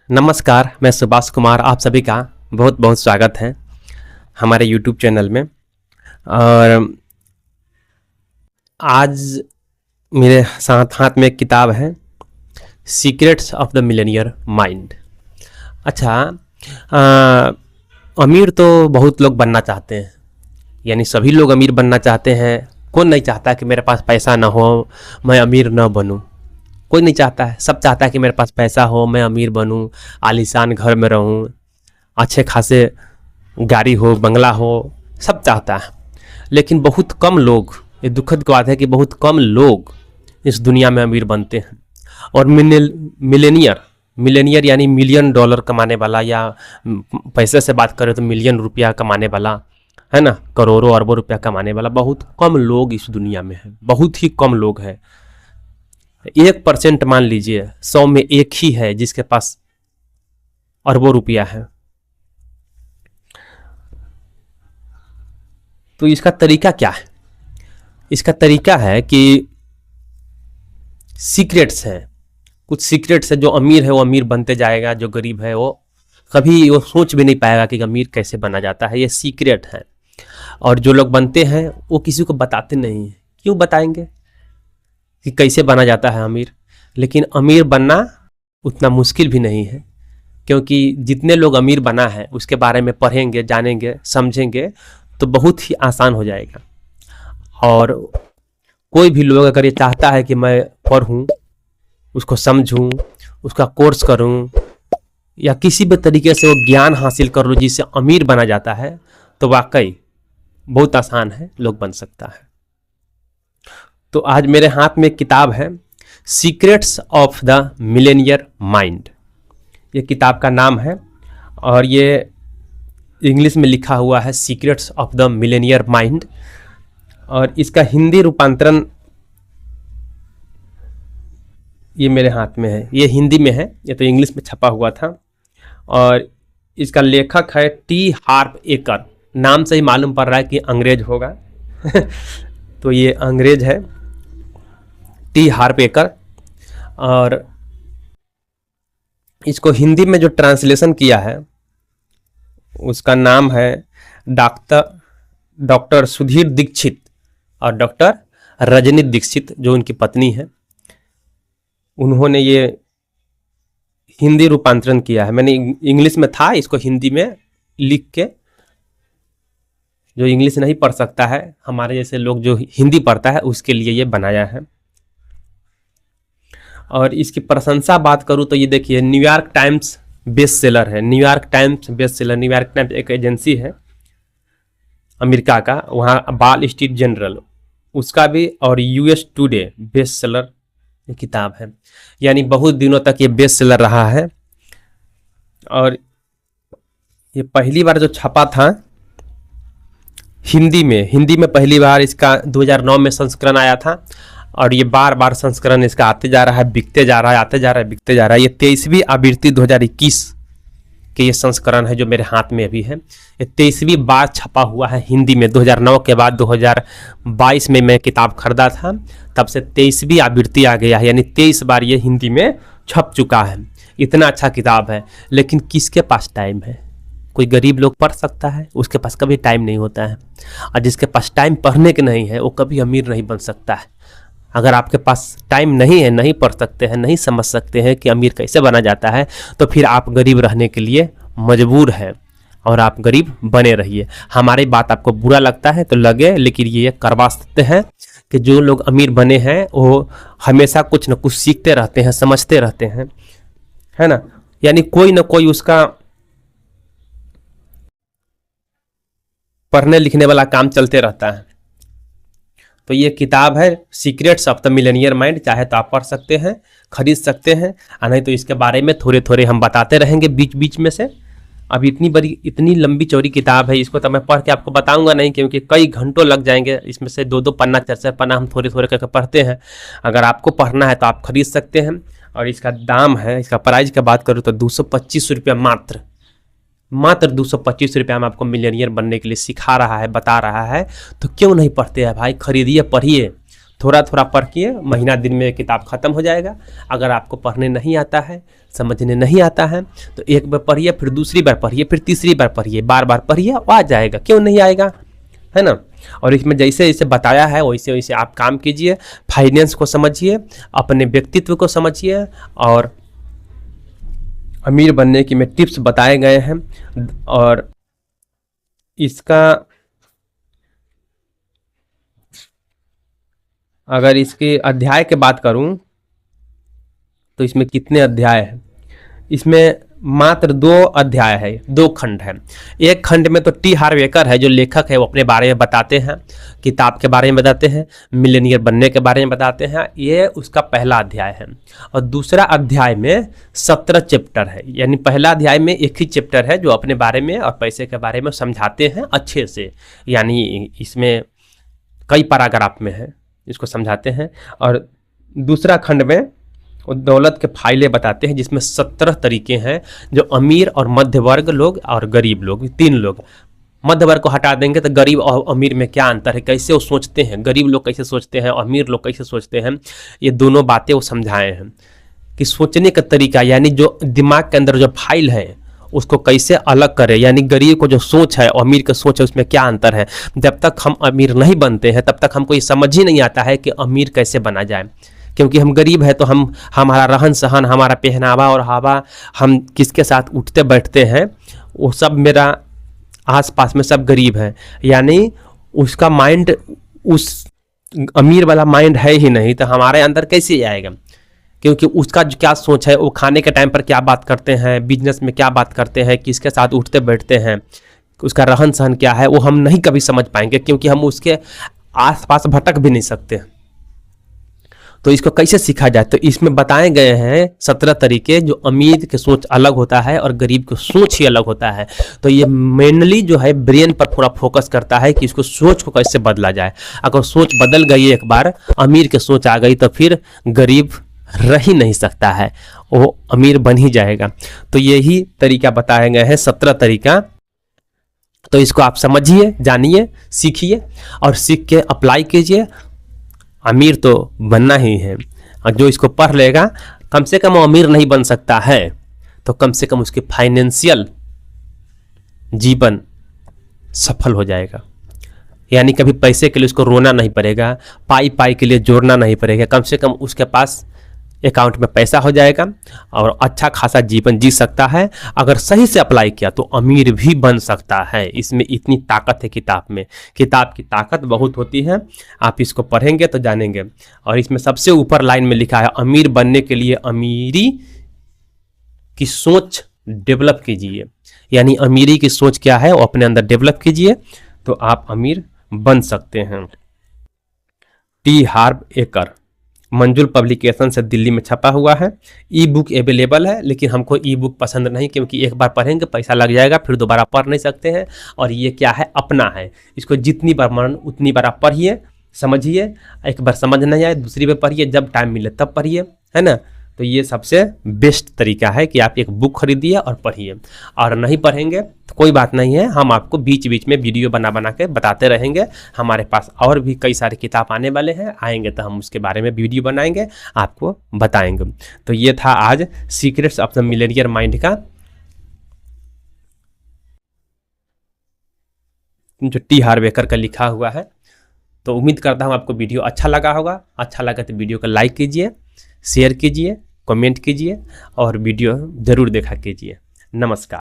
नमस्कार, मैं सुभाष कुमार, आप सभी का बहुत बहुत स्वागत है हमारे YouTube चैनल में। और आज मेरे साथ हाथ में एक किताब है, secrets of the Millionaire mind. अच्छा, अमीर तो बहुत लोग बनना चाहते हैं, यानी सभी लोग अमीर बनना चाहते हैं। कौन नहीं चाहता कि मेरे पास पैसा ना हो, मैं अमीर ना बनूं? कोई नहीं चाहता है, सब चाहता है कि मेरे पास पैसा हो, मैं अमीर बनूं, आलीशान घर में रहूं, अच्छे खासे गाड़ी हो, बंगला हो, सब चाहता है। लेकिन बहुत कम लोग, ये दुखद बात है कि बहुत कम लोग इस दुनिया में अमीर बनते हैं। और मिलेनियर यानी मिलियन डॉलर कमाने वाला, या पैसे से बात करें तो मिलियन रुपया कमाने वाला, है ना, करोड़ों अरबों रुपया कमाने वाला बहुत कम लोग इस दुनिया में है, बहुत ही कम लोग हैं। 1% मान लीजिए, 100 में एक ही है जिसके पास अरबों रुपया है। तो इसका तरीका क्या है? इसका तरीका है कि सीक्रेट्स हैं, कुछ सीक्रेट्स है। जो अमीर है वो अमीर बनते जाएगा, जो गरीब है वो कभी वो सोच भी नहीं पाएगा कि अमीर कैसे बना जाता है। ये सीक्रेट है। और जो लोग बनते हैं वो किसी को बताते नहीं हैं। क्यों बताएंगे कि कैसे बना जाता है अमीर? लेकिन अमीर बनना उतना मुश्किल भी नहीं है, क्योंकि जितने लोग अमीर बना है उसके बारे में पढ़ेंगे, जानेंगे, समझेंगे तो बहुत ही आसान हो जाएगा। और कोई भी लोग अगर ये चाहता है कि मैं पढ़ूं, उसको समझूं, उसका कोर्स करूं, या किसी भी तरीके से वो ज्ञान हासिल कर लूँ जिससे अमीर बना जाता है, तो वाकई बहुत आसान है, लोग बन सकता है। तो आज मेरे हाथ में एक किताब है, secrets of the Millionaire mind, ये किताब का नाम है। और ये इंग्लिश में लिखा हुआ है, secrets of the Millionaire mind. और इसका हिंदी रूपांतरण ये मेरे हाथ में है, ये हिंदी में है, ये तो इंग्लिश में छपा हुआ था। और इसका लेखक है टी हार्प एकर। नाम से ही मालूम पड़ रहा है कि अंग्रेज होगा तो ये अंग्रेज है, टी हार्प एकर। और इसको हिंदी में जो ट्रांसलेशन किया है उसका नाम है डॉक्टर सुधीर दीक्षित और डॉक्टर रजनी दीक्षित, जो उनकी पत्नी है। उन्होंने ये हिंदी रूपांतरण किया है। मैंने इंग्लिश में था, इसको हिंदी में लिख के, जो इंग्लिश नहीं पढ़ सकता है, हमारे जैसे लोग जो हिंदी पढ़ता है उसके लिए ये बनाया है। और इसकी प्रशंसा बात करूँ तो ये देखिए, न्यूयॉर्क टाइम्स बेस्ट सेलर है। New York times best seller, New York times एक एजेंसी है अमेरिका का, वहाँ वॉल स्ट्रीट जर्नल उसका भी, और यूएस टुडे बेस्ट सेलर ये किताब है। यानी बहुत दिनों तक ये बेस्ट सेलर रहा है। और ये पहली बार जो छपा था हिंदी में पहली बार इसका 2009 में संस्करण आया था। और ये बार बार संस्करण इसका आते जा रहा है, बिकते जा रहा है, आते जा रहा है, बिकते जा रहा है। ये 23वीं आवृत्ति 2021 के ये संस्करण है जो मेरे हाथ में अभी है। ये 23वीं बार छपा हुआ है हिंदी में। 2009 के बाद 2022 में मैं किताब खरीदा था, तब से 23वीं आवृत्ति आ गया है, यानी 23 बार ये हिंदी में छप चुका है। इतना अच्छा किताब है, लेकिन किसके पास टाइम है? कोई गरीब लोग पढ़ सकता है, उसके पास कभी टाइम नहीं होता है। और जिसके पास टाइम पढ़ने के नहीं है वो कभी अमीर नहीं बन सकता है। अगर आपके पास टाइम नहीं है, नहीं पढ़ सकते हैं, नहीं समझ सकते हैं कि अमीर कैसे बना जाता है, तो फिर आप गरीब रहने के लिए मजबूर हैं और आप गरीब बने रहिए। हमारी बात आपको बुरा लगता है तो लगे, लेकिन ये करवा सकते हैं कि जो लोग अमीर बने हैं वो हमेशा कुछ न कुछ सीखते रहते हैं, समझते रहते हैं, है ना। यानी कोई ना कोई उसका पढ़ने लिखने वाला काम चलते रहता है। तो ये किताब है secrets of the Millionaire mind. चाहे तो आप पढ़ सकते हैं, खरीद सकते हैं, और नहीं तो इसके बारे में थोड़े थोड़े हम बताते रहेंगे बीच बीच में से। अब इतनी लंबी चौड़ी किताब है, इसको तो मैं पढ़ के आपको बताऊंगा नहीं, क्योंकि कई घंटों लग जाएंगे। इसमें से 2-2 पन्ना, 4-4 पन्ना हम थोड़े थोड़े करके पढ़ते हैं। अगर आपको पढ़ना है तो आप खरीद सकते हैं। और इसका दाम है, इसका प्राइस की बात करूँ तो 225 रुपया मात्र 225 रुपया में आपको मिलियनियर बनने के लिए सिखा रहा है, बता रहा है। तो क्यों नहीं पढ़ते हैं भाई? खरीदिए, पढ़िए, थोड़ा थोड़ा पढ़िए, महीना दिन में किताब ख़त्म हो जाएगा। अगर आपको पढ़ने नहीं आता है, समझने नहीं आता है, तो एक बार पढ़िए, फिर दूसरी बार पढ़िए, फिर तीसरी बार पढ़िए, बार बार पढ़िए, आ जाएगा, क्यों नहीं आएगा, है ना। और इसमें जैसे जैसे बताया है वैसे वैसे आप काम कीजिए, फाइनेंस को समझिए, अपने व्यक्तित्व को समझिए, और अमीर बनने की में टिप्स बताए गए हैं। और इसका अगर इसके अध्याय की बात करूं तो इसमें कितने अध्याय हैं, इसमें मात्र 2 अध्याय है, 2 खंड है। एक खंड में तो टी हार्वेकर है जो लेखक है, वो अपने बारे में बताते हैं, किताब के बारे में बताते हैं, मिलेनियर बनने के बारे में बताते हैं, ये उसका पहला अध्याय है। और दूसरा अध्याय में 17 चैप्टर है, यानी पहला अध्याय में एक ही चैप्टर है जो अपने बारे में और पैसे के बारे में समझाते हैं अच्छे से, यानी इसमें कई पैराग्राफ में है, इसको समझाते हैं। और दूसरा खंड में दौलत के फायदे बताते हैं, जिसमें 17 तरीके हैं जो अमीर और मध्य वर्ग लोग और गरीब लोग, 3 लोग, मध्य वर्ग को हटा देंगे तो गरीब और अमीर में क्या अंतर है, कैसे वो सोचते हैं, गरीब लोग कैसे सोचते हैं, अमीर लोग कैसे सोचते हैं, ये दोनों बातें वो समझाए हैं कि सोचने का तरीका, यानी जो दिमाग के अंदर जो फाइल है उसको कैसे अलग करें, यानी गरीब को जो सोच है और अमीर की सोच है उसमें क्या अंतर है। जब तक हम अमीर नहीं बनते हैं तब तक हमको ये समझ ही नहीं आता है कि अमीर कैसे बना जाए, क्योंकि हम गरीब है तो हमारा रहन सहन, हमारा पहनावा और हवा, हम किसके साथ उठते बैठते हैं, वो सब मेरा आसपास में सब गरीब है, यानी उसका माइंड उस अमीर वाला माइंड है ही नहीं, तो हमारे अंदर कैसे आएगा, क्योंकि उसका जो क्या सोच है, वो खाने के टाइम पर क्या बात करते हैं, बिजनेस में क्या बात करते हैं, किसके साथ उठते बैठते हैं, उसका रहन सहन क्या है, वो हम नहीं कभी समझ पाएंगे, क्योंकि हम उसके आसपास भटक भी नहीं सकते। तो इसको कैसे सीखा जाए, तो इसमें बताए गए हैं 17 तरीके, जो अमीर की सोच अलग होता है और गरीब की सोच ही अलग होता है। तो ये मेनली जो है ब्रेन पर थोड़ा फोकस करता है कि इसको सोच को कैसे बदला जाए। अगर सोच बदल गई एक बार, अमीर की सोच आ गई, तो फिर गरीब रह ही नहीं सकता है, वो अमीर बन ही जाएगा। तो यही तरीका बताए गए हैं, 17 तरीका। तो इसको आप समझिए, जानिए, सीखिए और सीख के अप्लाई कीजिए। अमीर तो बनना ही है, और जो इसको पढ़ लेगा, कम से कम वो अमीर नहीं बन सकता है तो कम से कम उसके फाइनेंशियल जीवन सफल हो जाएगा, यानी कभी पैसे के लिए उसको रोना नहीं पड़ेगा, पाई पाई के लिए जोड़ना नहीं पड़ेगा, कम से कम उसके पास अकाउंट में पैसा हो जाएगा और अच्छा खासा जीवन जी सकता है। अगर सही से अप्लाई किया तो अमीर भी बन सकता है। इसमें इतनी ताकत है किताब में, किताब की ताकत बहुत होती है, आप इसको पढ़ेंगे तो जानेंगे। और इसमें सबसे ऊपर लाइन में लिखा है, अमीर बनने के लिए अमीरी की सोच डेवलप कीजिए, यानी अमीरी की सोच क्या है वो अपने अंदर डेवलप कीजिए तो आप अमीर बन सकते हैं। टी हार्वेकर, मंजुल पब्लिकेशन से दिल्ली में छपा हुआ है। ई बुक अवेलेबल है, लेकिन हमको ई बुक पसंद नहीं, क्योंकि एक बार पढ़ेंगे पैसा लग जाएगा, फिर दोबारा पढ़ नहीं सकते हैं। और ये क्या है, अपना है, इसको जितनी बार मन उतनी बार आप पढ़िए, समझिए। एक बार समझ नहीं आए दूसरी बार पढ़िए, जब टाइम मिले तब पढ़िए, है ना। तो ये सबसे बेस्ट तरीका है कि आप एक बुक खरीदिए और पढ़िए। और नहीं पढ़ेंगे तो कोई बात नहीं है, हम आपको बीच बीच में वीडियो बना के बताते रहेंगे। हमारे पास और भी कई सारे किताब आने वाले हैं, आएंगे तो हम उसके बारे में वीडियो बनाएंगे, आपको बताएंगे। तो ये था आज secrets of the Millionaire mind का, जो टी हार्वेकर का लिखा हुआ है। तो उम्मीद करता हूँ आपको वीडियो अच्छा लगा होगा। अच्छा लगा तो वीडियो को लाइक कीजिए, शेयर कीजिए, कमेंट कीजिए और वीडियो ज़रूर देखा कीजिए। नमस्कार।